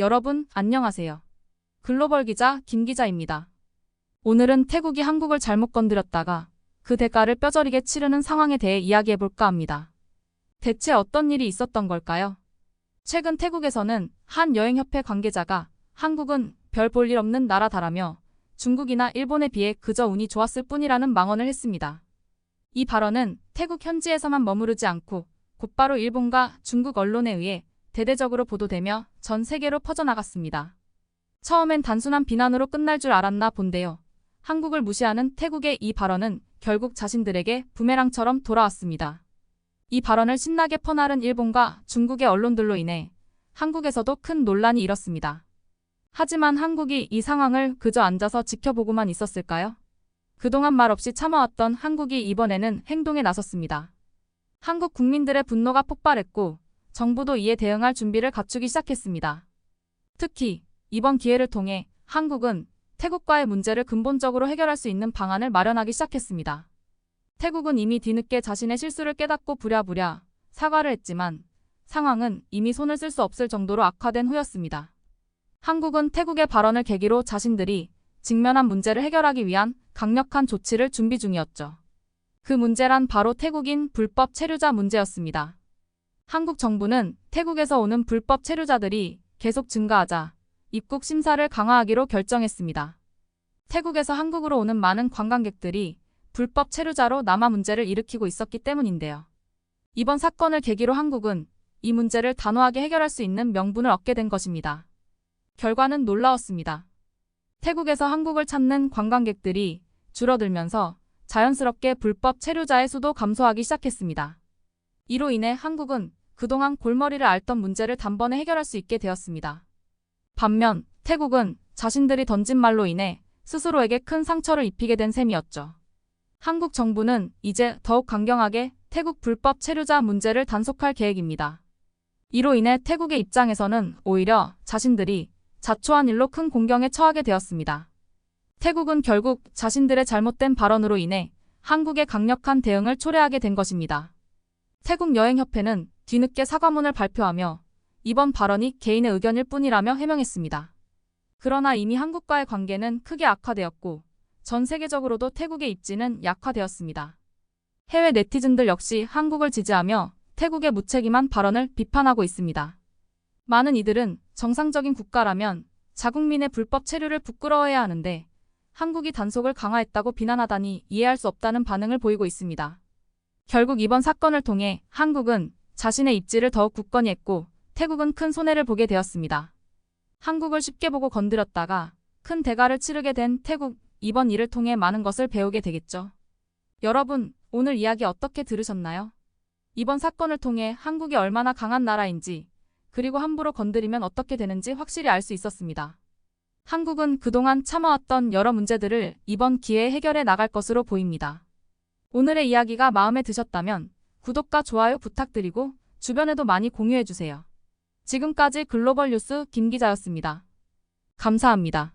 여러분, 안녕하세요. 글로벌 기자 김 기자입니다. 오늘은 태국이 한국을 잘못 건드렸다가 그 대가를 뼈저리게 치르는 상황에 대해 이야기해볼까 합니다. 대체 어떤 일이 있었던 걸까요? 최근 태국에서는 한 여행협회 관계자가 한국은 별 볼 일 없는 나라다라며 중국이나 일본에 비해 그저 운이 좋았을 뿐이라는 망언을 했습니다. 이 발언은 태국 현지에서만 머무르지 않고 곧바로 일본과 중국 언론에 의해 대대적으로 보도되며 전 세계로 퍼져나갔습니다. 처음엔 단순한 비난으로 끝날 줄 알았나 본데요. 한국을 무시하는 태국의 이 발언은 결국 자신들에게 부메랑처럼 돌아왔습니다. 이 발언을 신나게 퍼나른 일본과 중국의 언론들로 인해 한국에서도 큰 논란이 일었습니다. 하지만 한국이 이 상황을 그저 앉아서 지켜보고만 있었을까요? 그동안 말없이 참아왔던 한국이 이번에는 행동에 나섰습니다. 한국 국민들의 분노가 폭발했고 정부도 이에 대응할 준비를 갖추기 시작했습니다. 특히 이번 기회를 통해 한국은 태국과의 문제를 근본적으로 해결할 수 있는 방안을 마련하기 시작했습니다. 태국은 이미 뒤늦게 자신의 실수를 깨닫고 부랴부랴 사과를 했지만 상황은 이미 손을 쓸 수 없을 정도로 악화된 후였습니다. 한국은 태국의 발언을 계기로 자신들이 직면한 문제를 해결하기 위한 강력한 조치를 준비 중이었죠. 그 문제란 바로 태국인 불법 체류자 문제였습니다. 한국 정부는 태국에서 오는 불법 체류자들이 계속 증가하자 입국 심사를 강화하기로 결정했습니다. 태국에서 한국으로 오는 많은 관광객들이 불법 체류자로 남아 문제를 일으키고 있었기 때문인데요. 이번 사건을 계기로 한국은 이 문제를 단호하게 해결할 수 있는 명분을 얻게 된 것입니다. 결과는 놀라웠습니다. 태국에서 한국을 찾는 관광객들이 줄어들면서 자연스럽게 불법 체류자의 수도 감소하기 시작했습니다. 이로 인해 한국은 그동안 골머리를 앓던 문제를 단번에 해결할 수 있게 되었습니다. 반면 태국은 자신들이 던진 말로 인해 스스로에게 큰 상처를 입히게 된 셈이었죠. 한국 정부는 이제 더욱 강경하게 태국 불법 체류자 문제를 단속할 계획입니다. 이로 인해 태국의 입장에서는 오히려 자신들이 자초한 일로 큰 공경에 처하게 되었습니다. 태국은 결국 자신들의 잘못된 발언으로 인해 한국의 강력한 대응을 초래하게 된 것입니다. 태국 여행협회는 뒤늦게 사과문을 발표하며 이번 발언이 개인의 의견일 뿐이라며 해명했습니다. 그러나 이미 한국과의 관계는 크게 악화되었고 전 세계적으로도 태국의 입지는 약화되었습니다. 해외 네티즌들 역시 한국을 지지하며 태국의 무책임한 발언을 비판하고 있습니다. 많은 이들은 정상적인 국가라면 자국민의 불법 체류를 부끄러워해야 하는데 한국이 단속을 강화했다고 비난하다니 이해할 수 없다는 반응을 보이고 있습니다. 결국 이번 사건을 통해 한국은 자신의 입지를 더욱 굳건히 했고 태국은 큰 손해를 보게 되었습니다. 한국을 쉽게 보고 건드렸다가 큰 대가를 치르게 된 태국, 이번 일을 통해 많은 것을 배우게 되겠죠. 여러분, 오늘 이야기 어떻게 들으셨나요? 이번 사건을 통해 한국이 얼마나 강한 나라인지, 그리고 함부로 건드리면 어떻게 되는지 확실히 알 수 있었습니다. 한국은 그동안 참아왔던 여러 문제들을 이번 기회에 해결해 나갈 것으로 보입니다. 오늘의 이야기가 마음에 드셨다면 구독과 좋아요 부탁드리고 주변에도 많이 공유해주세요. 지금까지 글로벌 뉴스 김 기자였습니다. 감사합니다.